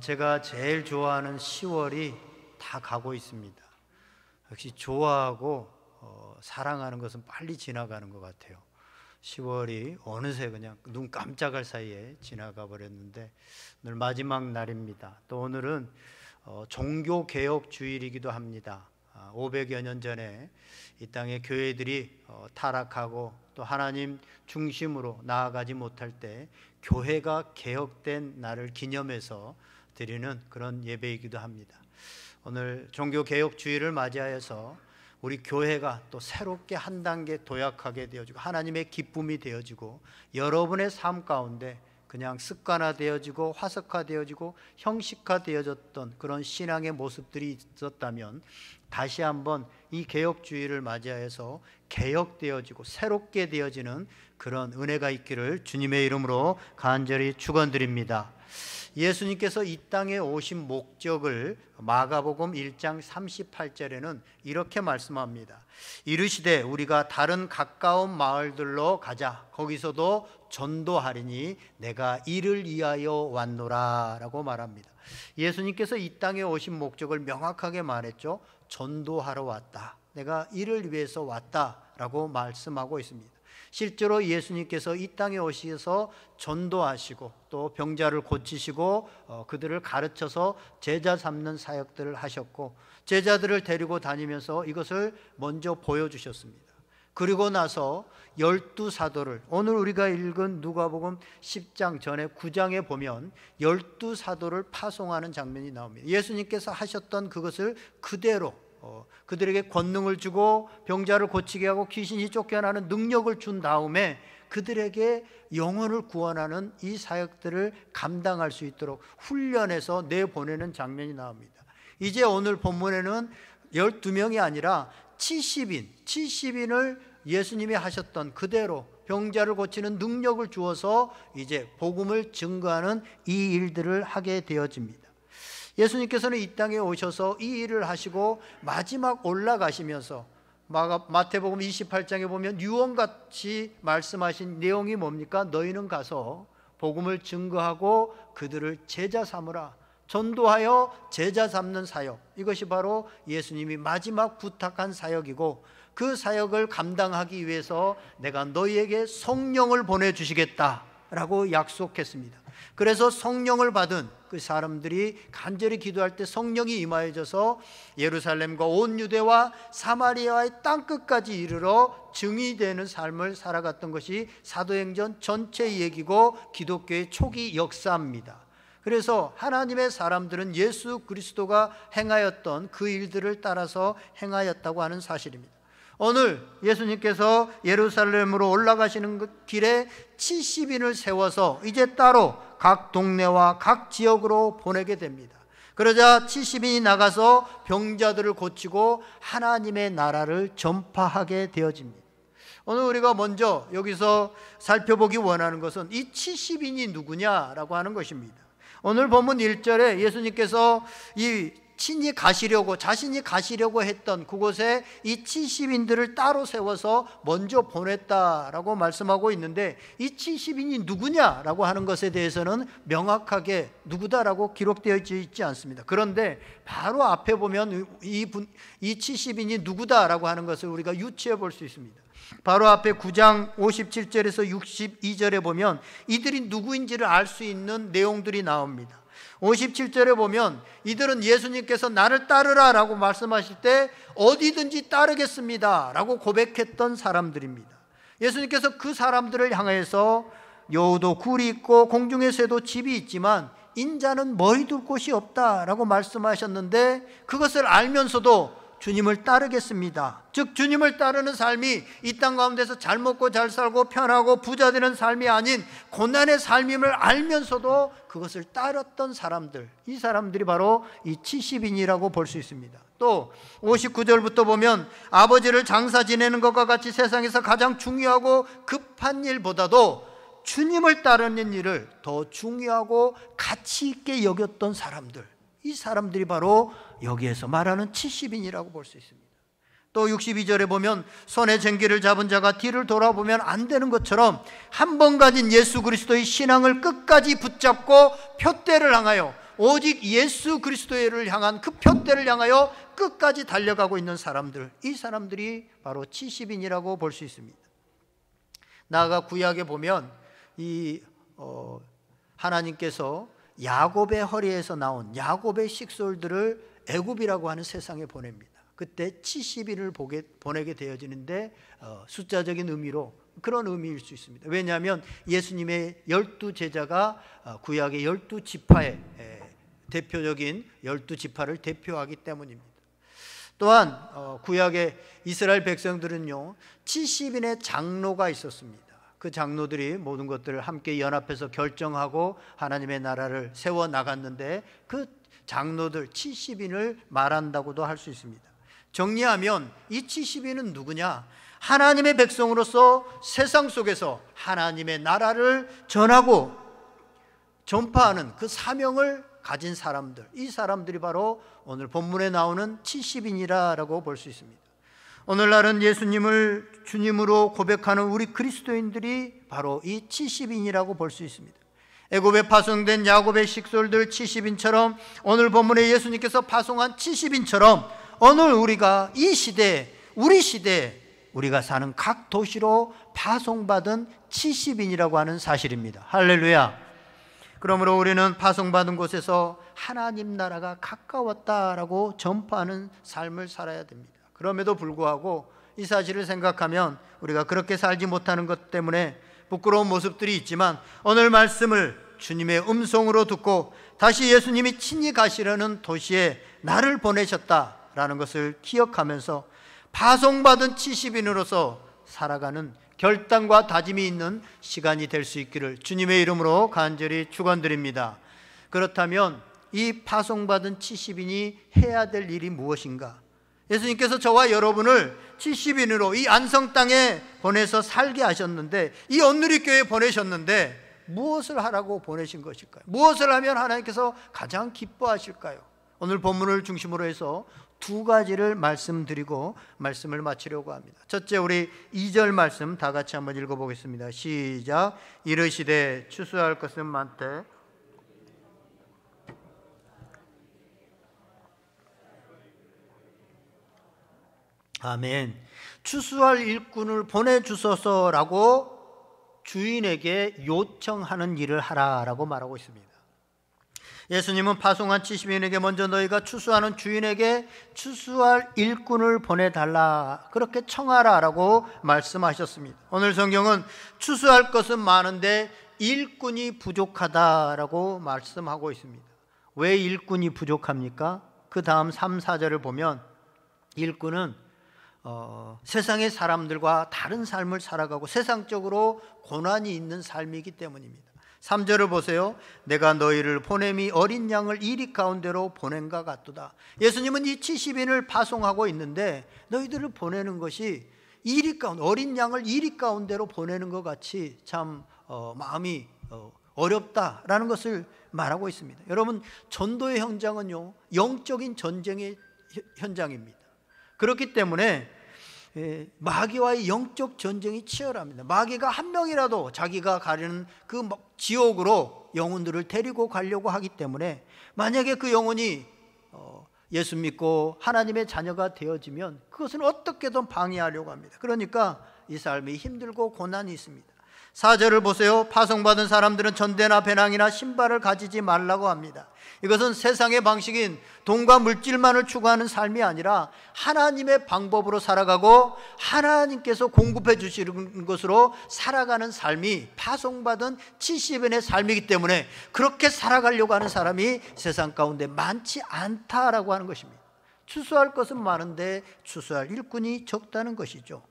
제가 제일 좋아하는 10월이 다 가고 있습니다. 역시 좋아하고 사랑하는 것은 빨리 지나가는 것 같아요. 10월이 어느새 그냥 눈 깜짝할 사이에 지나가 버렸는데 오늘 마지막 날입니다. 또 오늘은 종교개혁주일이기도 합니다. 500여 년 전에 이 땅의 교회들이 타락하고 또 하나님 중심으로 나아가지 못할 때 교회가 개혁된 날을 기념해서 드리는 그런 예배이기도 합니다. 오늘 종교개혁주일을 맞이하여서 우리 교회가 또 새롭게 한 단계 도약하게 되어지고 하나님의 기쁨이 되어지고 여러분의 삶 가운데 그냥 습관화되어지고 화석화되어지고 형식화되어졌던 그런 신앙의 모습들이 있었다면 다시 한번 이 개혁주의를 맞이하여서 개혁되어지고 새롭게 되어지는 그런 은혜가 있기를 주님의 이름으로 간절히 축원드립니다. 예수님께서 이 땅에 오신 목적을 마가복음 1장 38절에는 이렇게 말씀합니다. 이르시되 우리가 다른 가까운 마을들로 가자. 거기서도 전도하리니 내가 이를 위하여 왔노라 라고 말합니다. 예수님께서 이 땅에 오신 목적을 명확하게 말했죠. 전도하러 왔다. 내가 이를 위해서 왔다 라고 말씀하고 있습니다. 실제로 예수님께서 이 땅에 오셔서 전도하시고 또 병자를 고치시고 그들을 가르쳐서 제자 삼는 사역들을 하셨고 제자들을 데리고 다니면서 이것을 먼저 보여주셨습니다. 그리고 나서 12사도를 오늘 우리가 읽은 누가복음 10장 전에 9장에 보면 12사도를 파송하는 장면이 나옵니다. 예수님께서 하셨던 그것을 그대로 그들에게 권능을 주고 병자를 고치게 하고 귀신이 쫓겨나는 능력을 준 다음에 그들에게 영혼을 구원하는 이 사역들을 감당할 수 있도록 훈련해서 내보내는 장면이 나옵니다. 이제 오늘 본문에는 12명이 아니라 70인을 예수님이 하셨던 그대로 병자를 고치는 능력을 주어서 이제 복음을 증거하는 이 일들을 하게 되어집니다. 예수님께서는 이 땅에 오셔서 이 일을 하시고 마지막 올라가시면서 마태복음 28장에 보면 유언같이 말씀하신 내용이 뭡니까? 너희는 가서 복음을 증거하고 그들을 제자 삼으라. 전도하여 제자 삼는 사역. 이것이 바로 예수님이 마지막 부탁한 사역이고 그 사역을 감당하기 위해서 내가 너희에게 성령을 보내주시겠다라고 약속했습니다. 그래서 성령을 받은 그 사람들이 간절히 기도할 때 성령이 임하여져서 예루살렘과 온 유대와 사마리아의 땅끝까지 이르러 증이 되는 삶을 살아갔던 것이 사도행전 전체 얘기고 기독교의 초기 역사입니다. 그래서 하나님의 사람들은 예수 그리스도가 행하였던 그 일들을 따라서 행하였다고 하는 사실입니다. 오늘 예수님께서 예루살렘으로 올라가시는 그 길에 70인을 세워서 이제 따로 각 동네와 각 지역으로 보내게 됩니다. 그러자 70인이 나가서 병자들을 고치고 하나님의 나라를 전파하게 되어집니다. 오늘 우리가 먼저 여기서 살펴보기 원하는 것은 이 70인이 누구냐라고 하는 것입니다. 오늘 본문 1절에 예수님께서 자신이 가시려고 했던 그곳에 이 70인들을 따로 세워서 먼저 보냈다라고 말씀하고 있는데 이 70인이 누구냐라고 하는 것에 대해서는 명확하게 누구다라고 기록되어 있지 않습니다. 그런데 바로 앞에 보면 이 70인이 누구다라고 하는 것을 우리가 유추해 볼 수 있습니다. 바로 앞에 9장 57절에서 62절에 보면 이들이 누구인지를 알 수 있는 내용들이 나옵니다. 57절에 보면 이들은 예수님께서 나를 따르라 라고 말씀하실 때 어디든지 따르겠습니다 라고 고백했던 사람들입니다. 예수님께서 그 사람들을 향해서 여우도 굴이 있고 공중의 새도 집이 있지만 인자는 머리둘 곳이 없다라고 말씀하셨는데 그것을 알면서도 주님을 따르겠습니다. 즉 주님을 따르는 삶이 이 땅 가운데서 잘 먹고 잘 살고 편하고 부자 되는 삶이 아닌 고난의 삶임을 알면서도 그것을 따랐던 사람들, 이 사람들이 바로 이 70인이라고 볼 수 있습니다. 또 59절부터 보면 아버지를 장사 지내는 것과 같이 세상에서 가장 중요하고 급한 일보다도 주님을 따르는 일을 더 중요하고 가치 있게 여겼던 사람들, 이 사람들이 바로 여기에서 말하는 70인이라고 볼 수 있습니다. 또 62절에 보면 손에 쟁기를 잡은 자가 뒤를 돌아보면 안 되는 것처럼 한 번 가진 예수 그리스도의 신앙을 끝까지 붙잡고 표대를 향하여 오직 예수 그리스도를 향한 그 표대를 향하여 끝까지 달려가고 있는 사람들, 이 사람들이 바로 70인이라고 볼 수 있습니다. 나아가 구약에 보면 하나님께서 야곱의 허리에서 나온 야곱의 식솔들을 애굽이라고 하는 세상에 보냅니다. 그때 70인을 보내게 되어지는데 숫자적인 의미로 그런 의미일 수 있습니다. 왜냐하면 예수님의 12제자가 구약의 12지파의 대표적인 12지파를 대표하기 때문입니다. 또한 구약의 이스라엘 백성들은요 70인의 장로가 있었습니다. 그 장로들이 모든 것들을 함께 연합해서 결정하고 하나님의 나라를 세워나갔는데 그 장로들 70인을 말한다고도 할 수 있습니다. 정리하면 이 70인은 누구냐? 하나님의 백성으로서 세상 속에서 하나님의 나라를 전하고 전파하는 그 사명을 가진 사람들, 이 사람들이 바로 오늘 본문에 나오는 70인이라고 볼 수 있습니다. 오늘날은 예수님을 주님으로 고백하는 우리 그리스도인들이 바로 이 70인이라고 볼 수 있습니다. 애굽에 파송된 야곱의 식솔들 70인처럼 오늘 본문에 예수님께서 파송한 70인처럼 오늘 우리가 이 시대, 우리 시대에 우리가 사는 각 도시로 파송받은 70인이라고 하는 사실입니다. 할렐루야. 그러므로 우리는 파송받은 곳에서 하나님 나라가 가까웠다라고 전파하는 삶을 살아야 됩니다. 그럼에도 불구하고 이 사실을 생각하면 우리가 그렇게 살지 못하는 것 때문에 부끄러운 모습들이 있지만 오늘 말씀을 주님의 음성으로 듣고 다시 예수님이 친히 가시려는 도시에 나를 보내셨다라는 것을 기억하면서 파송받은 70인으로서 살아가는 결단과 다짐이 있는 시간이 될 수 있기를 주님의 이름으로 간절히 축원드립니다. 그렇다면 이 파송받은 70인이 해야 될 일이 무엇인가? 예수님께서 저와 여러분을 70인으로 이 안성 땅에 보내서 살게 하셨는데, 이 온누리교회에 보내셨는데 무엇을 하라고 보내신 것일까요? 무엇을 하면 하나님께서 가장 기뻐하실까요? 오늘 본문을 중심으로 해서 두 가지를 말씀드리고 말씀을 마치려고 합니다. 첫째, 우리 2절 말씀 다 같이 한번 읽어보겠습니다. 시작. 이르시되 추수할 것은 많되 아멘. 추수할 일꾼을 보내주소서라고 주인에게 요청하는 일을 하라라고 말하고 있습니다. 예수님은 파송한 70인에게 먼저 너희가 추수하는 주인에게 추수할 일꾼을 보내달라, 그렇게 청하라라고 말씀하셨습니다. 오늘 성경은 추수할 것은 많은데 일꾼이 부족하다라고 말씀하고 있습니다. 왜 일꾼이 부족합니까? 그 다음 3, 4절을 보면 일꾼은 세상의 사람들과 다른 삶을 살아가고 세상적으로 고난이 있는 삶이기 때문입니다. 3절을 보세요. 내가 너희를 보냄이 어린 양을 이리 가운데로 보낸가 같도다. 예수님은 이 70인을 파송하고 있는데 너희들을 보내는 것이 이리 가운데, 어린 양을 이리 가운데로 보내는 것 같이 참 마음이 어렵다라는 것을 말하고 있습니다. 여러분, 전도의 현장은요 영적인 전쟁의 현장입니다. 그렇기 때문에 마귀와의 영적 전쟁이 치열합니다. 마귀가 한 명이라도 자기가 가려는 그 지옥으로 영혼들을 데리고 가려고 하기 때문에 만약에 그 영혼이 예수 믿고 하나님의 자녀가 되어지면 그것은 어떻게든 방해하려고 합니다. 그러니까 이 삶이 힘들고 고난이 있습니다. 4절을 보세요. 파송받은 사람들은 전대나 배낭이나 신발을 가지지 말라고 합니다. 이것은 세상의 방식인 돈과 물질만을 추구하는 삶이 아니라 하나님의 방법으로 살아가고 하나님께서 공급해 주시는 것으로 살아가는 삶이 파송받은 70인의 삶이기 때문에 그렇게 살아가려고 하는 사람이 세상 가운데 많지 않다라고 하는 것입니다. 추수할 것은 많은데 추수할 일꾼이 적다는 것이죠.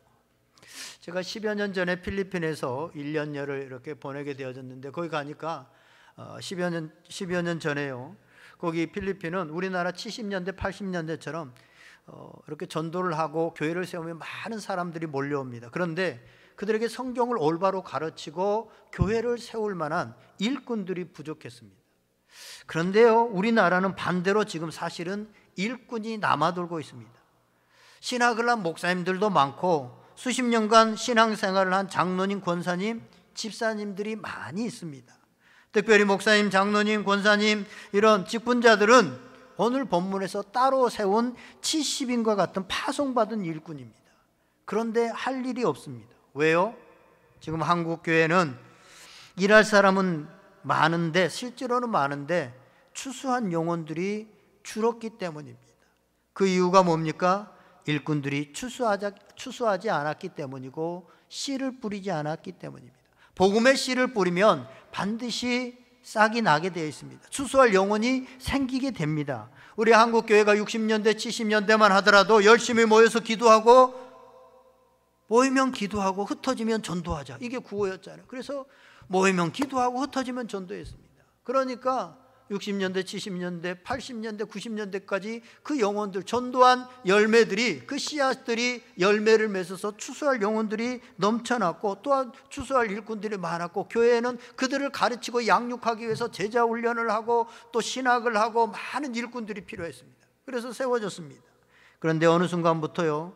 제가 10여 년 전에 필리핀에서 1년여를 이렇게 보내게 되어졌는데 거기 가니까 10여 년 전에요, 거기 필리핀은 우리나라 70년대 80년대처럼 이렇게 전도를 하고 교회를 세우면 많은 사람들이 몰려옵니다. 그런데 그들에게 성경을 올바로 가르치고 교회를 세울 만한 일꾼들이 부족했습니다. 그런데요, 우리나라는 반대로 지금 사실은 일꾼이 남아돌고 있습니다. 신학을 한 목사님들도 많고 수십 년간 신앙생활을 한 장로님, 권사님, 집사님들이 많이 있습니다. 특별히 목사님, 장로님, 권사님 이런 직분자들은 오늘 본문에서 따로 세운 70인과 같은 파송받은 일꾼입니다. 그런데 할 일이 없습니다. 왜요? 지금 한국 교회는 일할 사람은 많은데, 실제로는 많은데 추수한 영혼들이 줄었기 때문입니다. 그 이유가 뭡니까? 일꾼들이 추수하지 않았기 때문이고 씨를 뿌리지 않았기 때문입니다. 복음의 씨를 뿌리면 반드시 싹이 나게 되어 있습니다. 추수할 영혼이 생기게 됩니다. 우리 한국 교회가 60년대 70년대만 하더라도 열심히 모여서 기도하고, 모이면 기도하고 흩어지면 전도하자, 이게 구호였잖아요. 그래서 모이면 기도하고 흩어지면 전도했습니다. 그러니까 60년대, 70년대, 80년대, 90년대까지 그 영혼들, 전도한 열매들이, 그 씨앗들이 열매를 맺어서 추수할 영혼들이 넘쳐났고, 또한 추수할 일꾼들이 많았고, 교회에는 그들을 가르치고 양육하기 위해서 제자 훈련을 하고 또 신학을 하고 많은 일꾼들이 필요했습니다. 그래서 세워졌습니다. 그런데 어느 순간부터요,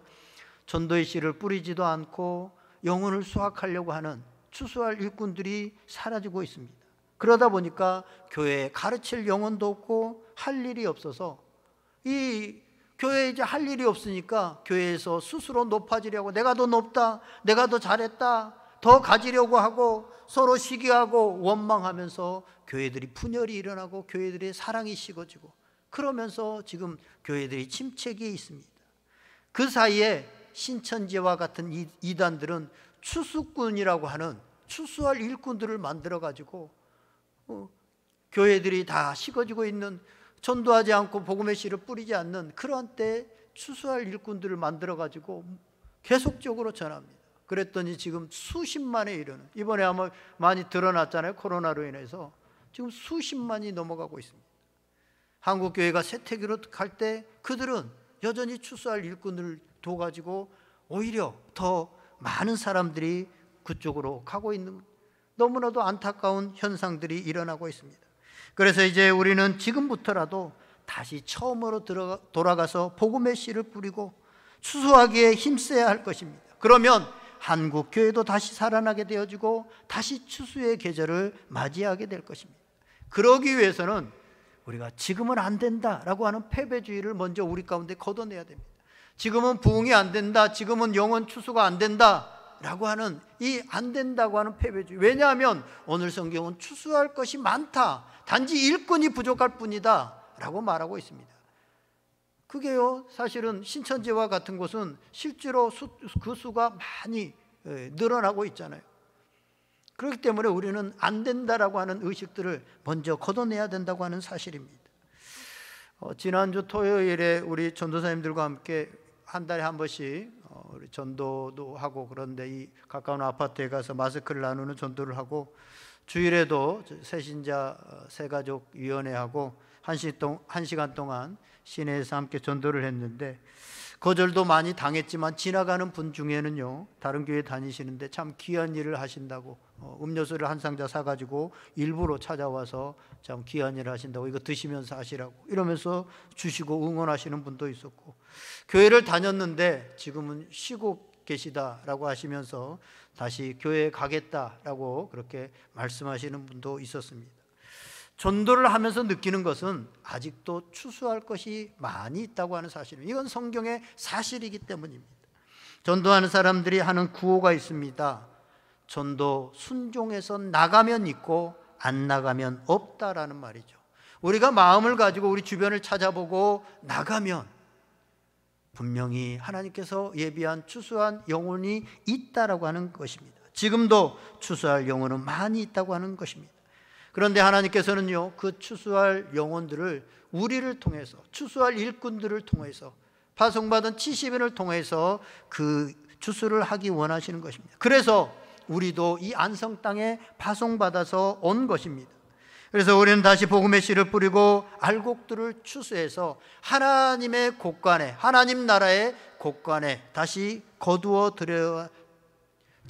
전도의 씨를 뿌리지도 않고 영혼을 수확하려고 하는 추수할 일꾼들이 사라지고 있습니다. 그러다 보니까 교회에 가르칠 영혼도 없고 할 일이 없어서, 이 교회에 이제 할 일이 없으니까 교회에서 스스로 높아지려고, 내가 더 높다, 내가 더 잘했다, 더 가지려고 하고 서로 시기하고 원망하면서 교회들이 분열이 일어나고 교회들의 사랑이 식어지고, 그러면서 지금 교회들이 침체기에 있습니다. 그 사이에 신천지와 같은 이단들은 추수꾼이라고 하는 추수할 일꾼들을 만들어 가지고 교회들이 다 식어지고 있는, 전도하지 않고 복음의 씨를 뿌리지 않는 그런 때 추수할 일꾼들을 만들어 가지고 계속적으로 전합니다. 그랬더니 지금 수십만에 이르는, 이번에 아마 많이 드러났잖아요. 코로나로 인해서 지금 수십만이 넘어가고 있습니다. 한국 교회가 쇠퇴기로 갈 때 그들은 여전히 추수할 일꾼을 둬가지고 오히려 더 많은 사람들이 그쪽으로 가고 있는, 너무나도 안타까운 현상들이 일어나고 있습니다. 그래서 이제 우리는 지금부터라도 다시 처음으로 돌아가서 복음의 씨를 뿌리고 추수하기에 힘써야 할 것입니다. 그러면 한국 교회도 다시 살아나게 되어지고 다시 추수의 계절을 맞이하게 될 것입니다. 그러기 위해서는 우리가 지금은 안 된다라고 하는 패배주의를 먼저 우리 가운데 걷어내야 됩니다. 지금은 부흥이 안 된다, 지금은 영혼 추수가 안 된다 라고 하는 이 안 된다고 하는 패배주의. 왜냐하면 오늘 성경은 추수할 것이 많다, 단지 일꾼이 부족할 뿐이다 라고 말하고 있습니다. 그게요, 사실은 신천지와 같은 곳은 실제로 그 수가 많이 늘어나고 있잖아요. 그렇기 때문에 우리는 안 된다라고 하는 의식들을 먼저 걷어내야 된다고 하는 사실입니다. 지난주 토요일에 우리 전도사님들과 함께 한 달에 한 번씩 우리 전도도 하고, 그런데 이 가까운 아파트에 가서 마스크를 나누는 전도를 하고, 주일에도 새신자 새가족위원회하고 1시간 동안 시내에서 함께 전도를 했는데, 거절도 많이 당했지만 지나가는 분 중에는요, 다른 교회 다니시는데 참 귀한 일을 하신다고 음료수를 한 상자 사가지고 일부러 찾아와서 참 귀한 일을 하신다고, 이거 드시면서 하시라고 이러면서 주시고 응원하시는 분도 있었고, 교회를 다녔는데 지금은 쉬고 계시다라고 하시면서 다시 교회에 가겠다라고 그렇게 말씀하시는 분도 있었습니다. 전도를 하면서 느끼는 것은 아직도 추수할 것이 많이 있다고 하는 사실입니다. 이건 성경의 사실이기 때문입니다. 전도하는 사람들이 하는 구호가 있습니다. 전도 순종해서 나가면 있고 안 나가면 없다라는 말이죠. 우리가 마음을 가지고 우리 주변을 찾아보고 나가면 분명히 하나님께서 예비한 추수한 영혼이 있다라고 하는 것입니다. 지금도 추수할 영혼은 많이 있다고 하는 것입니다. 그런데 하나님께서는요, 그 추수할 영혼들을 우리를 통해서, 추수할 일꾼들을 통해서, 파송받은 70인을 통해서 그 추수를 하기 원하시는 것입니다. 그래서 우리도 이 안성 땅에 파송받아서 온 것입니다. 그래서 우리는 다시 복음의 씨를 뿌리고 알곡들을 추수해서 하나님의 곳간에, 하나님 나라의 곳간에 다시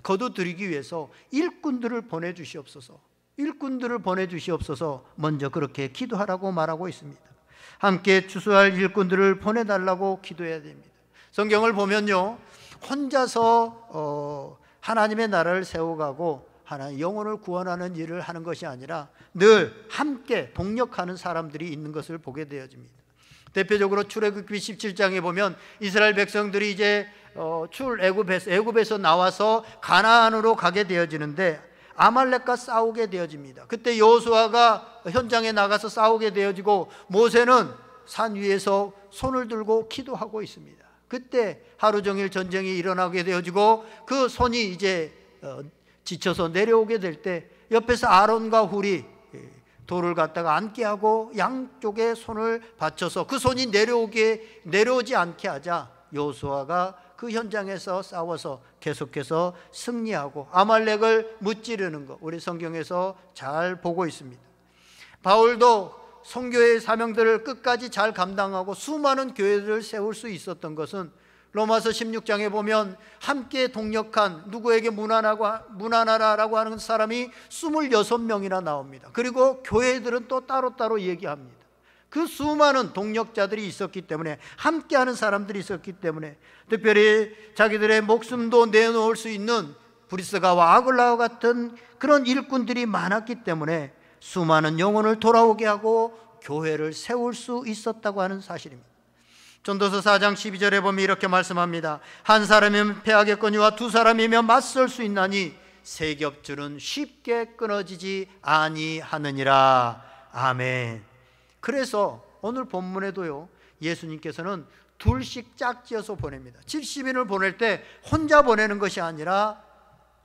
거두드리기 위해서 일꾼들을 보내주시옵소서. 일꾼들을 보내주시옵소서. 먼저 그렇게 기도하라고 말하고 있습니다. 함께 추수할 일꾼들을 보내달라고 기도해야 됩니다. 성경을 보면요, 혼자서 하나님의 나라를 세워가고 하나님 영혼을 구원하는 일을 하는 것이 아니라 늘 함께 동력하는 사람들이 있는 것을 보게 되어집니다. 대표적으로 출애굽기 17장에 보면 이스라엘 백성들이 이제 애굽에서 나와서 가나안으로 가게 되어지는데 아말렉과 싸우게 되어집니다. 그때 여호수아가 현장에 나가서 싸우게 되어지고 모세는 산 위에서 손을 들고 기도하고 있습니다. 그때 하루 종일 전쟁이 일어나게 되어지고 그 손이 이제 지쳐서 내려오게 될 때 옆에서 아론과 훌이 돌을 갖다가 앉게 하고 양쪽에 손을 받쳐서 그 손이 내려오지 않게 하자 여호수아가 그 현장에서 싸워서 계속해서 승리하고 아말렉을 무찌르는 것, 우리 성경에서 잘 보고 있습니다. 바울도 선교의 사명들을 끝까지 잘 감당하고 수많은 교회들을 세울 수 있었던 것은 로마서 16장에 보면 함께 동력한 누구에게 문안하라라고 하는 사람이 26명이나 나옵니다. 그리고 교회들은 또 따로따로 얘기합니다. 그 수많은 동력자들이 있었기 때문에, 함께하는 사람들이 있었기 때문에, 특별히 자기들의 목숨도 내놓을 수 있는 브리스가와 아굴라와 같은 그런 일꾼들이 많았기 때문에 수많은 영혼을 돌아오게 하고 교회를 세울 수 있었다고 하는 사실입니다. 전도서 4장 12절에 보면 이렇게 말씀합니다. 한 사람이면 패하겠거니와 두 사람이면 맞설 수 있나니 세 겹줄은 쉽게 끊어지지 아니하느니라. 아멘. 그래서 오늘 본문에도요, 예수님께서는 둘씩 짝지어서 보냅니다. 70인을 보낼 때 혼자 보내는 것이 아니라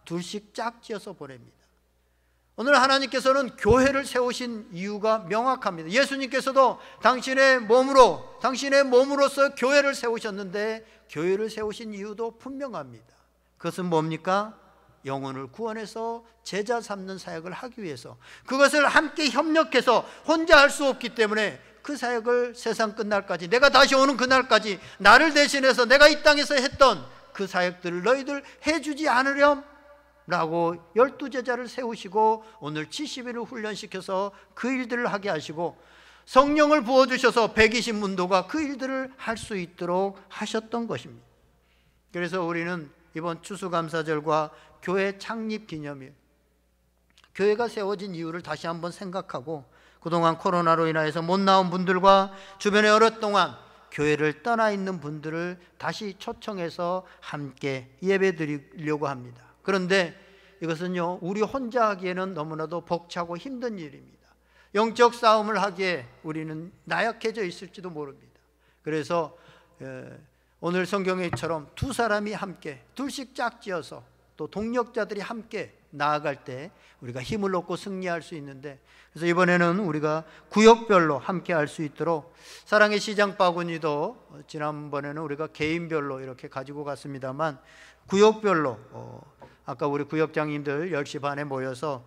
둘씩 짝지어서 보냅니다. 오늘 하나님께서는 교회를 세우신 이유가 명확합니다. 예수님께서도 당신의 몸으로서 교회를 세우셨는데 교회를 세우신 이유도 분명합니다. 그것은 뭡니까? 영혼을 구원해서 제자 삼는 사역을 하기 위해서, 그것을 함께 협력해서 혼자 할 수 없기 때문에 그 사역을 세상 끝날까지, 내가 다시 오는 그날까지 나를 대신해서 내가 이 땅에서 했던 그 사역들을 너희들 해주지 않으렴? 라고 12제자를 세우시고 오늘 70일을 훈련시켜서 그 일들을 하게 하시고 성령을 부어주셔서 120문도가 그 일들을 할 수 있도록 하셨던 것입니다. 그래서 우리는 이번 추수감사절과 교회 창립 기념일, 교회가 세워진 이유를 다시 한번 생각하고 그동안 코로나로 인하여서 못 나온 분들과 주변에 오랫동안 교회를 떠나 있는 분들을 다시 초청해서 함께 예배 드리려고 합니다. 그런데 이것은요, 우리 혼자 하기에는 너무나도 벅차고 힘든 일입니다. 영적 싸움을 하기에 우리는 나약해져 있을지도 모릅니다. 그래서 오늘 성경에처럼 두 사람이 함께, 둘씩 짝지어서 또 동력자들이 함께 나아갈 때 우리가 힘을 얻고 승리할 수 있는데, 그래서 이번에는 우리가 구역별로 함께 할 수 있도록 사랑의 시장 바구니도 지난번에는 우리가 개인별로 이렇게 가지고 갔습니다만 구역별로 아까 우리 구역장님들 10시 반에 모여서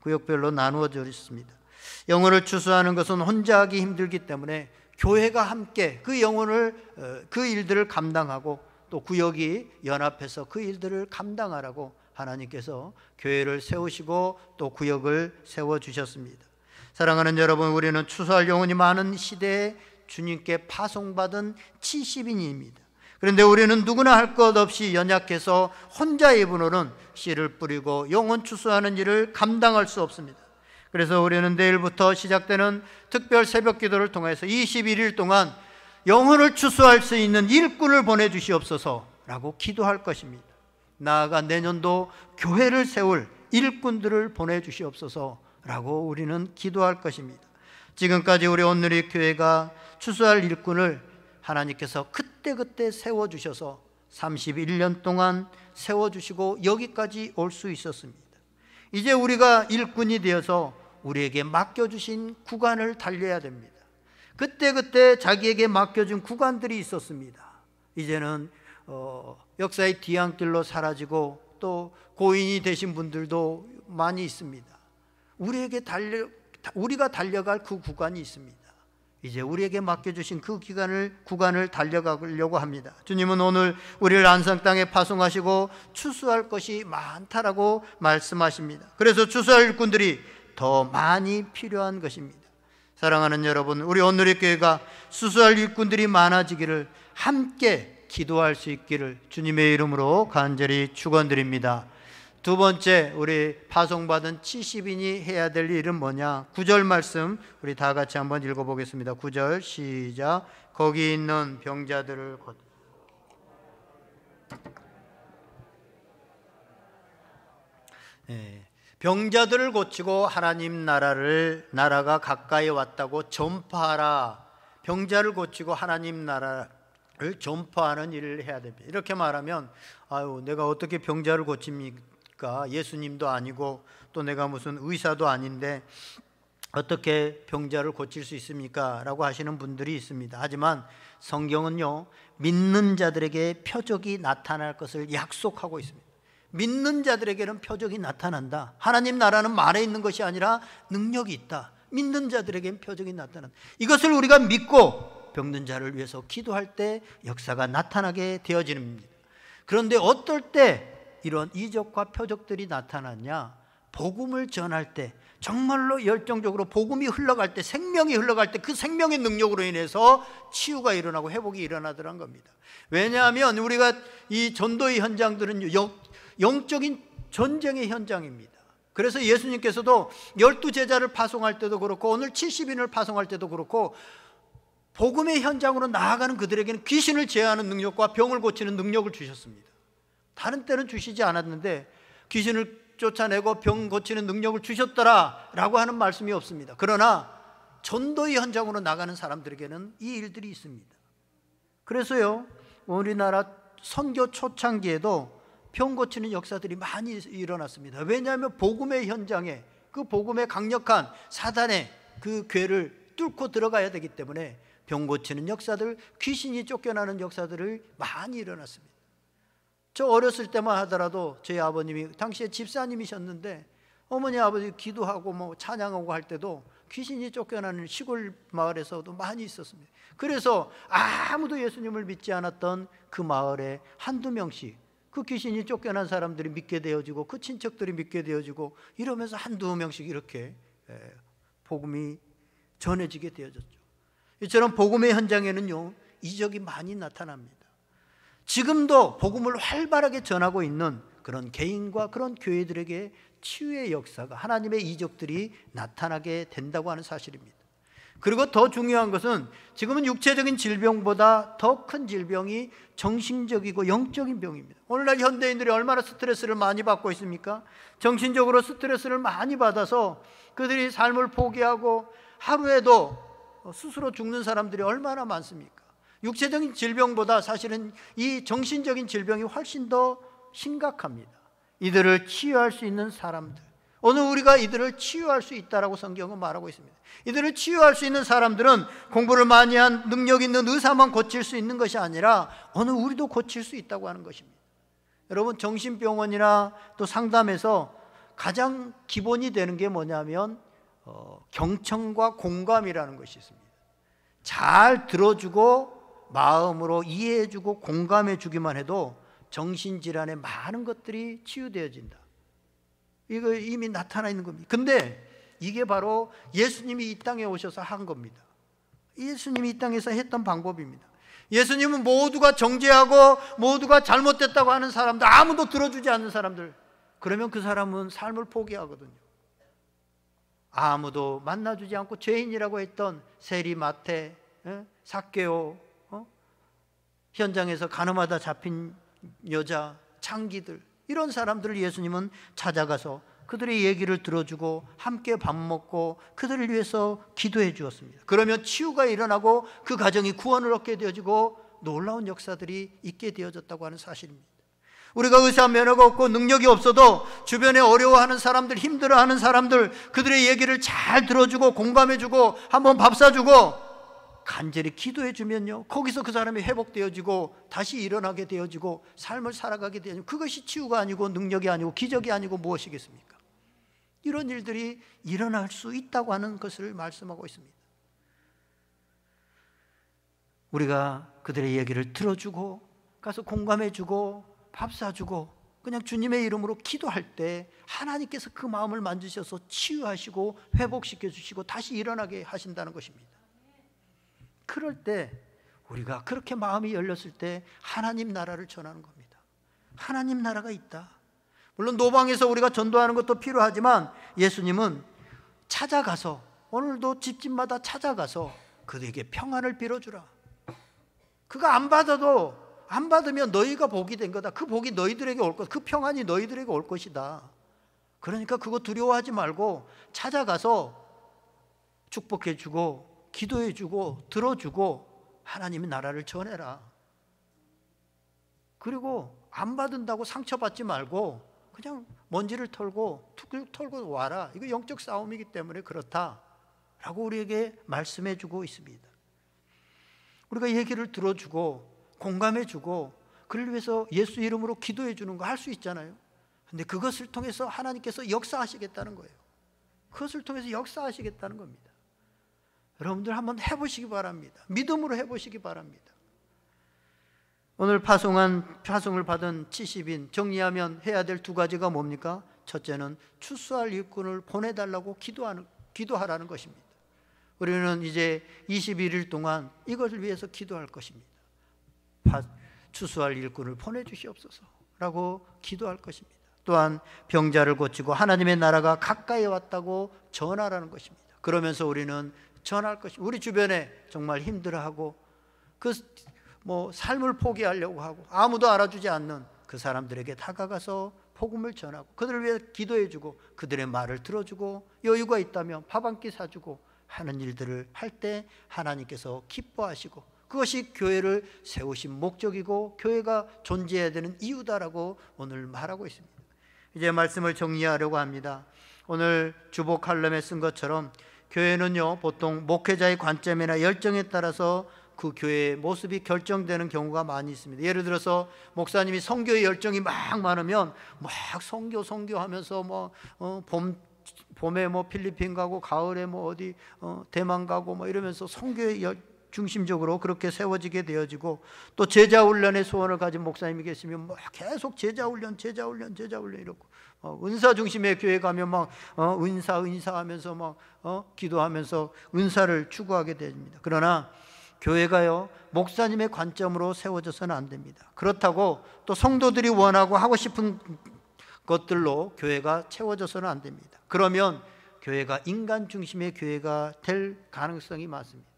구역별로 나누어 드렸습니다. 영혼을 추수하는 것은 혼자 하기 힘들기 때문에 교회가 함께 그 영혼을 그 일들을 감당하고 또 구역이 연합해서 그 일들을 감당하라고 하나님께서 교회를 세우시고 또 구역을 세워주셨습니다. 사랑하는 여러분, 우리는 추수할 영혼이 많은 시대에 주님께 파송받은 70인입니다. 그런데 우리는 누구나 할 것 없이 연약해서 혼자 입으로는 씨를 뿌리고 영혼 추수하는 일을 감당할 수 없습니다. 그래서 우리는 내일부터 시작되는 특별 새벽 기도를 통해서 21일 동안 영혼을 추수할 수 있는 일꾼을 보내주시옵소서라고 기도할 것입니다. 나아가 내년도 교회를 세울 일꾼들을 보내주시옵소서라고 우리는 기도할 것입니다. 지금까지 우리 온누리 교회가 추수할 일꾼을 하나님께서 그때그때 세워주셔서 31년 동안 세워주시고 여기까지 올 수 있었습니다. 이제 우리가 일꾼이 되어서 우리에게 맡겨주신 구간을 달려야 됩니다. 그때그때 자기에게 맡겨준 구간들이 있었습니다. 이제는 역사의 뒤안길로 사라지고 또 고인이 되신 분들도 많이 있습니다. 우리가 달려갈 그 구간이 있습니다. 이제 우리에게 맡겨주신 그 구간을 달려가려고 합니다. 주님은 오늘 우리를 안상 땅에 파송하시고 추수할 것이 많다라고 말씀하십니다. 그래서 추수할 일꾼들이 더 많이 필요한 것입니다. 사랑하는 여러분, 우리 온누리 교회가 추수할 일꾼들이 많아지기를, 함께 기도할 수 있기를 주님의 이름으로 간절히 축원드립니다. 두 번째, 우리 파송받은 70인이 해야 될 일은 뭐냐? 9절 말씀 우리 다 같이 한번 읽어보겠습니다. 9절 시작. 거기 있는 병자들을 병자들을 고치고 하나님 나라가 가까이 왔다고 전파하라. 병자를 고치고 하나님 나라를 전파하는 일을 해야 됩니다. 이렇게 말하면 아유, 내가 어떻게 병자를 고칩니까? 예수님도 아니고 또 내가 무슨 의사도 아닌데 어떻게 병자를 고칠 수 있습니까? 라고 하시는 분들이 있습니다. 하지만 성경은요, 믿는 자들에게 표적이 나타날 것을 약속하고 있습니다. 믿는 자들에게는 표적이 나타난다. 하나님 나라는 말에 있는 것이 아니라 능력이 있다. 믿는 자들에게는 표적이 나타난다. 이것을 우리가 믿고 병든 자를 위해서 기도할 때 역사가 나타나게 되어집니다. 그런데 어떨 때 이런 이적과 표적들이 나타났냐? 복음을 전할 때, 정말로 열정적으로 복음이 흘러갈 때, 생명이 흘러갈 때 그 생명의 능력으로 인해서 치유가 일어나고 회복이 일어나더란 겁니다. 왜냐하면 우리가 이 전도의 현장들은 영적인 전쟁의 현장입니다. 그래서 예수님께서도 12제자를 파송할 때도 그렇고 오늘 70인을 파송할 때도 그렇고 복음의 현장으로 나아가는 그들에게는 귀신을 제어하는 능력과 병을 고치는 능력을 주셨습니다. 다른 때는 주시지 않았는데 귀신을 쫓아내고 병 고치는 능력을 주셨더라라고 하는 말씀이 없습니다. 그러나 전도의 현장으로 나가는 사람들에게는 이 일들이 있습니다. 그래서요, 우리나라 선교 초창기에도 병 고치는 역사들이 많이 일어났습니다. 왜냐하면 복음의 현장에 그 복음의 강력한 사단의 그 궤를 뚫고 들어가야 되기 때문에 병 고치는 역사들, 귀신이 쫓겨나는 역사들을 많이 일어났습니다. 저 어렸을 때만 하더라도 저희 아버님이 당시에 집사님이셨는데 어머니 아버지 기도하고 뭐 찬양하고 할 때도 귀신이 쫓겨나는 시골 마을에서도 많이 있었습니다. 그래서 아무도 예수님을 믿지 않았던 그 마을에 한두 명씩 그 귀신이 쫓겨난 사람들이 믿게 되어지고 그 친척들이 믿게 되어지고 이러면서 한두 명씩 이렇게 복음이 전해지게 되어졌죠. 이처럼 복음의 현장에는요, 이적이 많이 나타납니다. 지금도 복음을 활발하게 전하고 있는 그런 개인과 그런 교회들에게 치유의 역사가, 하나님의 이적들이 나타나게 된다고 하는 사실입니다. 그리고 더 중요한 것은 지금은 육체적인 질병보다 더 큰 질병이 정신적이고 영적인 병입니다. 오늘날 현대인들이 얼마나 스트레스를 많이 받고 있습니까? 정신적으로 스트레스를 많이 받아서 그들이 삶을 포기하고 하루에도 스스로 죽는 사람들이 얼마나 많습니까? 육체적인 질병보다 사실은 이 정신적인 질병이 훨씬 더 심각합니다. 이들을 치유할 수 있는 사람들, 오늘 우리가 이들을 치유할 수 있다라고 성경은 말하고 있습니다. 이들을 치유할 수 있는 사람들은 공부를 많이 한 능력 있는 의사만 고칠 수 있는 것이 아니라 오늘 우리도 고칠 수 있다고 하는 것입니다. 여러분, 정신병원이나 또 상담에서 가장 기본이 되는 게 뭐냐면 경청과 공감이라는 것이 있습니다. 잘 들어주고 마음으로 이해해주고 공감해주기만 해도 정신질환의 많은 것들이 치유되어진다. 이거 이미 나타나 있는 겁니다. 근데 이게 바로 예수님이 이 땅에 오셔서 한 겁니다. 예수님이 이 땅에서 했던 방법입니다. 예수님은 모두가 정죄하고 모두가 잘못됐다고 하는 사람들, 아무도 들어주지 않는 사람들, 그러면 그 사람은 삶을 포기하거든요. 아무도 만나주지 않고 죄인이라고 했던 세리, 마태, 삭개오, 현장에서 가늠하다 잡힌 여자, 창기들, 이런 사람들을 예수님은 찾아가서 그들의 얘기를 들어주고 함께 밥 먹고 그들을 위해서 기도해 주었습니다. 그러면 치유가 일어나고 그 가정이 구원을 얻게 되어지고 놀라운 역사들이 있게 되어졌다고 하는 사실입니다. 우리가 의사 면허가 없고 능력이 없어도 주변에 어려워하는 사람들, 힘들어하는 사람들, 그들의 얘기를 잘 들어주고 공감해주고 한번 밥 사주고 간절히 기도해 주면요, 거기서 그 사람이 회복되어지고 다시 일어나게 되어지고 삶을 살아가게 되어지고, 그것이 치유가 아니고 능력이 아니고 기적이 아니고 무엇이겠습니까? 이런 일들이 일어날 수 있다고 하는 것을 말씀하고 있습니다. 우리가 그들의 얘기를 들어주고 가서 공감해주고 밥 사주고 그냥 주님의 이름으로 기도할 때 하나님께서 그 마음을 만지셔서 치유하시고 회복시켜 주시고 다시 일어나게 하신다는 것입니다. 그럴 때 우리가 그렇게 마음이 열렸을 때 하나님 나라를 전하는 겁니다. 하나님 나라가 있다. 물론 노방에서 우리가 전도하는 것도 필요하지만 예수님은 찾아가서, 오늘도 집집마다 찾아가서 그들에게 평안을 빌어주라. 그가 안 받으면 너희가 복이 된 거다. 그 복이 너희들에게 올 것, 그 평안이 너희들에게 올 것이다. 그러니까 그거 두려워하지 말고 찾아가서 축복해주고 기도해주고 들어주고 하나님의 나라를 전해라. 그리고 안 받는다고 상처받지 말고 그냥 먼지를 털고 툭툭 털고 와라. 이거 영적 싸움이기 때문에 그렇다라고 우리에게 말씀해주고 있습니다. 우리가 얘기를 들어주고 공감해주고 그를 위해서 예수 이름으로 기도해주는 거 할 수 있잖아요. 근데 그것을 통해서 하나님께서 역사하시겠다는 거예요. 그것을 통해서 역사하시겠다는 겁니다. 여러분들 한번 해보시기 바랍니다. 믿음으로 해보시기 바랍니다. 오늘 파송을 받은 70인 정리하면 해야 될 두 가지가 뭡니까? 첫째는 추수할 일꾼을 보내달라고 기도하라는 것입니다. 우리는 이제 21일 동안 이것을 위해서 기도할 것입니다. 추수할 일꾼을 보내주시옵소서 라고 기도할 것입니다. 또한 병자를 고치고 하나님의 나라가 가까이 왔다고 전하라는 것입니다. 그러면서 우리는 전할 것입니다. 우리 주변에 정말 힘들어하고 삶을 포기하려고 하고 아무도 알아주지 않는 그 사람들에게 다가가서 복음을 전하고 그들을 위해 기도해주고 그들의 말을 들어주고 여유가 있다면 밥 한 끼 사주고 하는 일들을 할 때 하나님께서 기뻐하시고 그것이 교회를 세우신 목적이고 교회가 존재해야 되는 이유다라고 오늘 말하고 있습니다. 이제 말씀을 정리하려고 합니다. 오늘 주보 칼럼에 쓴 것처럼 교회는요 보통 목회자의 관점이나 열정에 따라서 그 교회의 모습이 결정되는 경우가 많이 있습니다. 예를 들어서 목사님이 선교의 열정이 막 많으면 막 선교하면서 봄에 필리핀 가고 가을에 어디 대만 가고 이러면서 선교의 중심적으로 그렇게 세워지게 되어지고, 또 제자 훈련의 소원을 가진 목사님이 계시면 계속 제자 훈련 이러고 은사 중심의 교회 가면 은사하면서 기도하면서 은사를 추구하게 됩니다. 그러나 교회가요 목사님의 관점으로 세워져서는 안 됩니다. 그렇다고 또 성도들이 원하고 하고 싶은 것들로 교회가 채워져서는 안 됩니다. 그러면 교회가 인간 중심의 교회가 될 가능성이 많습니다.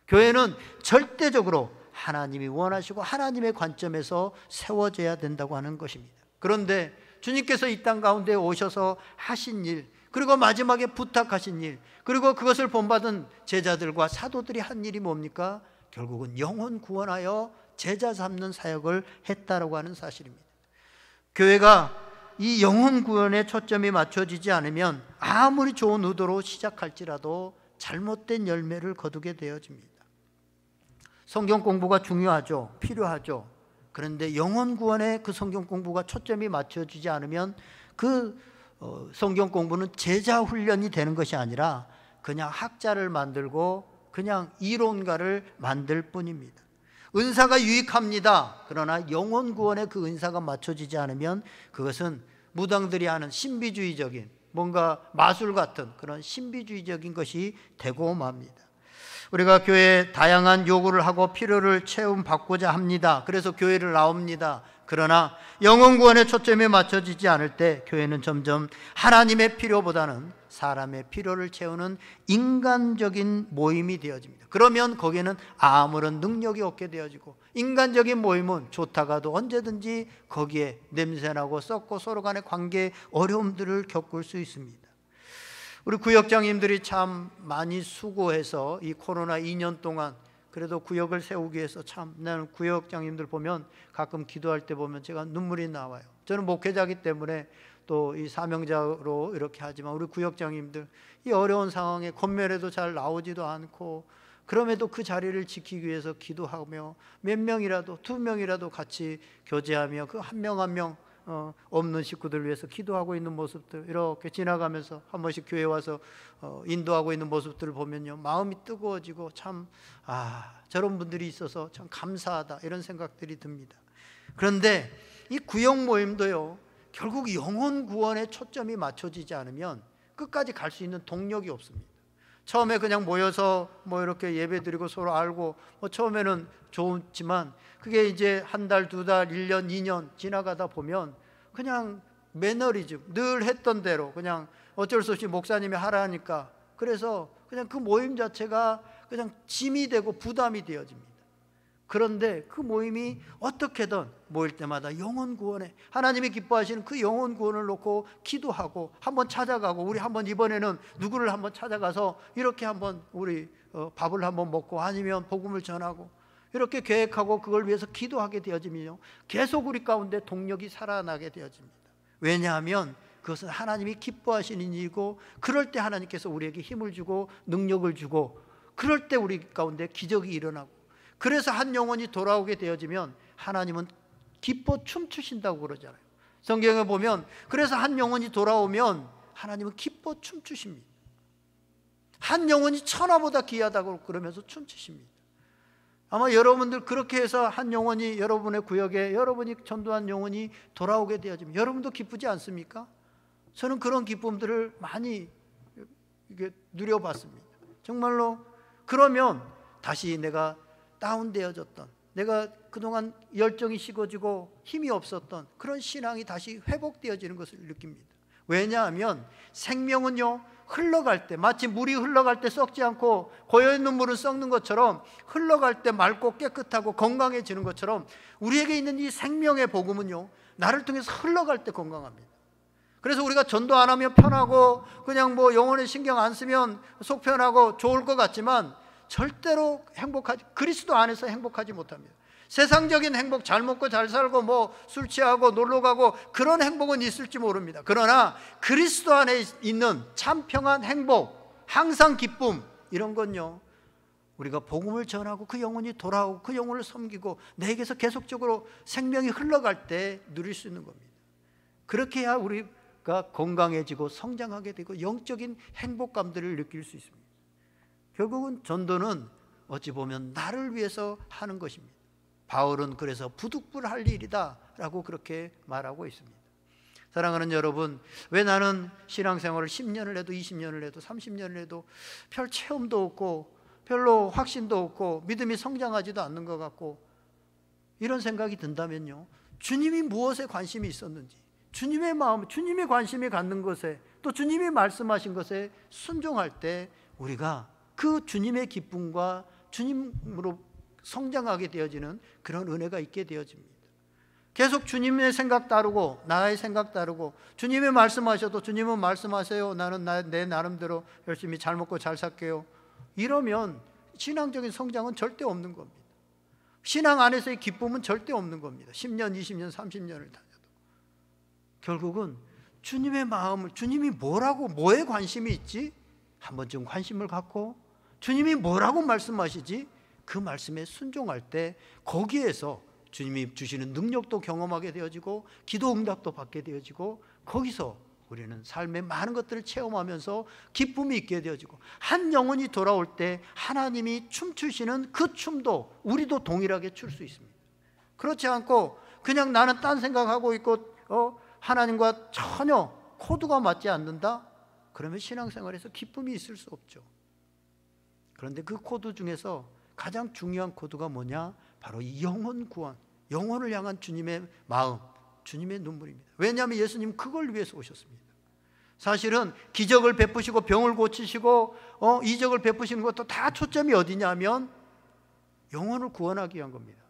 교회는 절대적으로 하나님이 원하시고 하나님의 관점에서 세워져야 된다고 하는 것입니다. 그런데 주님께서 이 땅 가운데 오셔서 하신 일, 그리고 마지막에 부탁하신 일, 그리고 그것을 본받은 제자들과 사도들이 한 일이 뭡니까? 결국은 영혼 구원하여 제자 삼는 사역을 했다라고 하는 사실입니다. 교회가 이 영혼 구원에 초점이 맞춰지지 않으면 아무리 좋은 의도로 시작할지라도 잘못된 열매를 거두게 되어집니다. 성경 공부가 중요하죠. 필요하죠. 그런데 영혼 구원에 그 성경 공부가 초점이 맞춰지지 않으면 그 성경 공부는 제자 훈련이 되는 것이 아니라 그냥 학자를 만들고 그냥 이론가를 만들 뿐입니다. 은사가 유익합니다. 그러나 영혼 구원에 그 은사가 맞춰지지 않으면 그것은 무당들이 하는 신비주의적인 뭔가 마술 같은 그런 신비주의적인 것이 되고 맙니다. 우리가 교회에 다양한 요구를 하고 필요를 채움받고자 합니다. 그래서 교회를 나옵니다. 그러나 영혼 구원에 초점이 맞춰지지 않을 때 교회는 점점 하나님의 필요보다는 사람의 필요를 채우는 인간적인 모임이 되어집니다. 그러면 거기에는 아무런 능력이 없게 되어지고, 인간적인 모임은 좋다가도 언제든지 거기에 냄새나고 썩고 서로 간의 관계에 어려움들을 겪을 수 있습니다. 우리 구역장님들이 참 많이 수고해서 이 코로나 2년 동안 그래도 구역을 세우기 위해서 참, 나는 구역장님들 보면 가끔 기도할 때 보면 제가 눈물이 나와요. 저는 목회자이기 때문에 또 이 사명자로 이렇게 하지만 우리 구역장님들 이 어려운 상황에 권면에도 잘 나오지도 않고 그럼에도 그 자리를 지키기 위해서 기도하며 몇 명이라도, 2명이라도 같이 교제하며 그 한 명 한 명 없는 식구들 위해서 기도하고 있는 모습들, 이렇게 지나가면서 한 번씩 교회 와서 인도하고 있는 모습들을 보면요 마음이 뜨거워지고 참 저런 분들이 있어서 참 감사하다 이런 생각들이 듭니다. 그런데 이 구역 모임도요 결국 영혼 구원에 초점이 맞춰지지 않으면 끝까지 갈 수 있는 동력이 없습니다. 처음에 그냥 모여서 이렇게 예배드리고 서로 알고 처음에는 좋지만 그게 이제 한 달, 2달, 1년, 2년 지나가다 보면 그냥 매너리즘, 늘 했던 대로 그냥 어쩔 수 없이 목사님이 하라니까, 그래서 그냥 그 모임 자체가 그냥 짐이 되고 부담이 되어집니다. 그런데 그 모임이 어떻게든 모일 때마다 영혼 구원에, 하나님이 기뻐하시는 그 영혼 구원을 놓고 기도하고 한번 찾아가고, 우리 한번 이번에는 누구를 한번 찾아가서 이렇게 한번 우리 밥을 한번 먹고 아니면 복음을 전하고, 이렇게 계획하고 그걸 위해서 기도하게 되어지면요, 계속 우리 가운데 동력이 살아나게 되어집니다. 왜냐하면 그것은 하나님이 기뻐하시는 일이고, 그럴 때 하나님께서 우리에게 힘을 주고 능력을 주고, 그럴 때 우리 가운데 기적이 일어나고, 그래서 한 영혼이 돌아오게 되어지면 하나님은 기뻐 춤추신다고 그러잖아요. 성경에 보면 그래서 한 영혼이 돌아오면 하나님은 기뻐 춤추십니다. 한 영혼이 천하보다 귀하다고 그러면서 춤추십니다. 아마 여러분들 그렇게 해서 한 영혼이 여러분의 구역에, 여러분이 전도한 영혼이 돌아오게 되어지면 여러분도 기쁘지 않습니까? 저는 그런 기쁨들을 많이 누려봤습니다. 정말로. 그러면 다시 내가 다운되어졌던, 내가 그동안 열정이 식어지고 힘이 없었던 그런 신앙이 다시 회복되어지는 것을 느낍니다. 왜냐하면 생명은요, 흘러갈 때, 마치 물이 흘러갈 때 썩지 않고 고여있는 물은 썩는 것처럼, 흘러갈 때 맑고 깨끗하고 건강해지는 것처럼, 우리에게 있는 이 생명의 복음은요, 나를 통해서 흘러갈 때 건강합니다. 그래서 우리가 전도 안 하면 편하고 그냥 뭐 영혼에 신경 안 쓰면 속 편하고 좋을 것 같지만 절대로 그리스도 안에서 행복하지 못합니다. 세상적인 행복, 잘 먹고 잘 살고 뭐 술 취하고 놀러 가고 그런 행복은 있을지 모릅니다. 그러나 그리스도 안에 있는 참 평안, 행복, 항상 기쁨, 이런 건요, 우리가 복음을 전하고 그 영혼이 돌아오고 그 영혼을 섬기고 내게서 계속적으로 생명이 흘러갈 때 누릴 수 있는 겁니다. 그렇게 해야 우리가 건강해지고 성장하게 되고 영적인 행복감들을 느낄 수 있습니다. 결국은 전도는 어찌 보면 나를 위해서 하는 것입니다. 바울은 그래서 부득불할 일이다 라고 그렇게 말하고 있습니다. 사랑하는 여러분, 왜 나는 신앙생활을 10년을 해도 20년을 해도 30년을 해도 별 체험도 없고 별로 확신도 없고 믿음이 성장하지도 않는 것 같고, 이런 생각이 든다면요, 주님이 무엇에 관심이 있었는지, 주님의 마음, 주님이 관심이 갖는 것에, 또 주님이 말씀하신 것에 순종할 때 우리가 그 주님의 기쁨과 주님으로 성장하게 되어지는 그런 은혜가 있게 되어집니다. 계속 주님의 생각 따르고 나의 생각 따르고, 주님이 말씀하셔도 주님은 말씀하세요, 나는 내 나름대로 열심히 잘 먹고 잘 살게요, 이러면 신앙적인 성장은 절대 없는 겁니다. 신앙 안에서의 기쁨은 절대 없는 겁니다. 10년, 20년, 30년을 다녀도 결국은 주님의 마음을, 주님이 뭐라고, 뭐에 관심이 있지? 한 번쯤 관심을 갖고 주님이 뭐라고 말씀하시지? 그 말씀에 순종할 때 거기에서 주님이 주시는 능력도 경험하게 되어지고 기도 응답도 받게 되어지고, 거기서 우리는 삶의 많은 것들을 체험하면서 기쁨이 있게 되어지고, 한 영혼이 돌아올 때 하나님이 춤추시는 그 춤도 우리도 동일하게 출 수 있습니다. 그렇지 않고 그냥 나는 딴 생각하고 있고 하나님과 전혀 코드가 맞지 않는다? 그러면 신앙생활에서 기쁨이 있을 수 없죠. 그런데 그 코드 중에서 가장 중요한 코드가 뭐냐? 바로 이 영혼 구원, 영혼을 향한 주님의 마음, 주님의 눈물입니다. 왜냐하면 예수님 그걸 위해서 오셨습니다. 사실은 기적을 베푸시고 병을 고치시고 이적을 베푸시는 것도 다 초점이 어디냐면 영혼을 구원하기 위한 겁니다.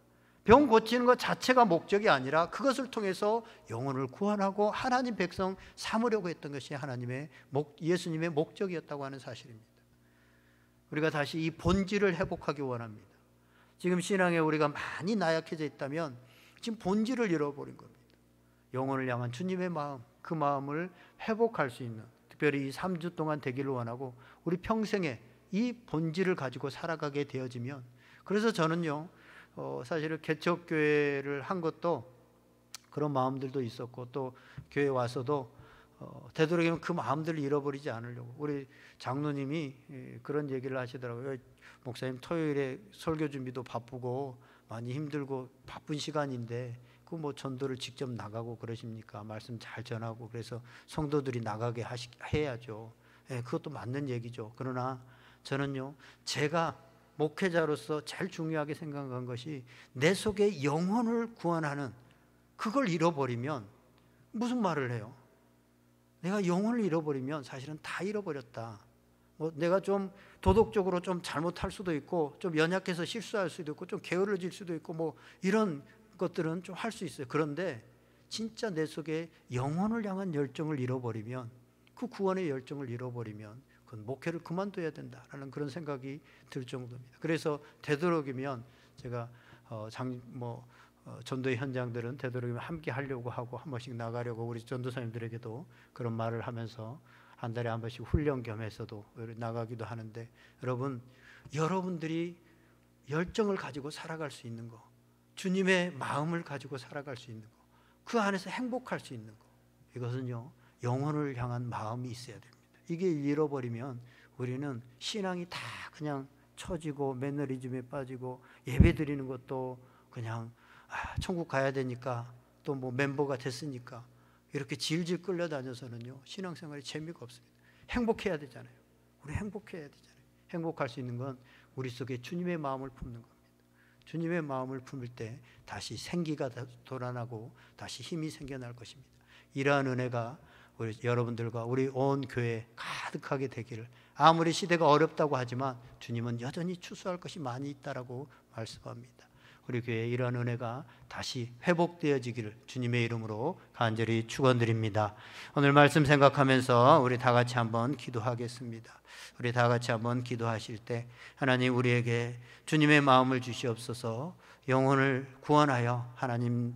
병 고치는 것 자체가 목적이 아니라 그것을 통해서 영혼을 구원하고 하나님 백성 삼으려고 했던 것이 예수님의 목적이었다고 하는 사실입니다. 우리가 다시 이 본질을 회복하기 원합니다. 지금 신앙에 우리가 많이 나약해져 있다면 지금 본질을 잃어버린 겁니다. 영혼을 향한 주님의 마음, 그 마음을 회복할 수 있는, 특별히 이 3주 동안 되기를 원하고 우리 평생에 이 본질을 가지고 살아가게 되어지면, 그래서 저는요 사실은 개척교회를 한 것도 그런 마음들도 있었고, 또 교회 와서도 되도록이면 그 마음들을 잃어버리지 않으려고. 우리 장로님이 그런 얘기를 하시더라고요. 목사님, 토요일에 설교 준비도 바쁘고 많이 힘들고 바쁜 시간인데 그 뭐 전도를 직접 나가고 그러십니까? 말씀 잘 전하고 그래서 성도들이 나가게 해야죠. 그것도 맞는 얘기죠. 그러나 저는요, 제가 목회자로서 제일 중요하게 생각한 것이 내 속에 영혼을 구원하는 그걸 잃어버리면 무슨 말을 해요? 내가 영혼을 잃어버리면 사실은 다 잃어버렸다. 내가 좀 도덕적으로 좀 잘못할 수도 있고, 좀 연약해서 실수할 수도 있고, 좀 게으르질 수도 있고, 이런 것들은 좀 할 수 있어요. 그런데 진짜 내 속에 영혼을 향한 열정을 잃어버리면, 그 구원의 열정을 잃어버리면 그건 목회를 그만둬야 된다라는 그런 생각이 들 정도입니다. 그래서 되도록이면 제가 전도의 현장들은 되도록이면 함께 하려고 하고 한 번씩 나가려고 우리 전도사님들에게도 그런 말을 하면서 한 달에 한 번씩 훈련 겸해서도 나가기도 하는데, 여러분들이 열정을 가지고 살아갈 수 있는 거, 주님의 마음을 가지고 살아갈 수 있는 거, 그 안에서 행복할 수 있는 거, 이것은요 영혼을 향한 마음이 있어야 됩니다. 이게 잃어버리면 우리는 신앙이 다 그냥 처지고 매너리즘에 빠지고, 예배 드리는 것도 그냥 천국 가야 되니까, 또 멤버가 됐으니까 이렇게 질질 끌려다녀서는요 신앙생활에 재미가 없습니다. 행복해야 되잖아요. 우리 행복해야 되잖아요. 행복할 수 있는 건 우리 속에 주님의 마음을 품는 겁니다. 주님의 마음을 품을 때 다시 생기가 돌아나고 다시 힘이 생겨날 것입니다. 이러한 은혜가 우리 여러분들과 우리 온 교회에 가득하게 되기를, 아무리 시대가 어렵다고 하지만 주님은 여전히 추수할 것이 많이 있다라고 말씀합니다. 우리 교회에 이러한 은혜가 다시 회복되어지기를 주님의 이름으로 간절히 축원드립니다. 오늘 말씀 생각하면서 우리 다 같이 한번 기도하겠습니다. 우리 다 같이 한번 기도하실 때, 하나님 우리에게 주님의 마음을 주시옵소서. 영혼을 구원하여 하나님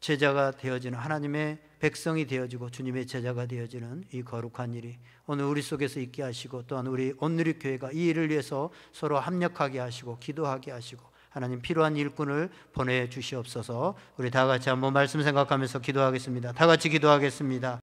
제자가 되어지는, 하나님의 백성이 되어지고 주님의 제자가 되어지는 이 거룩한 일이 오늘 우리 속에서 있게 하시고, 또한 우리 온누리 교회가 이 일을 위해서 서로 합력하게 하시고 기도하게 하시고, 하나님 필요한 일꾼을 보내주시옵소서. 우리 다 같이 한번 말씀 생각하면서 기도하겠습니다. 다 같이 기도하겠습니다.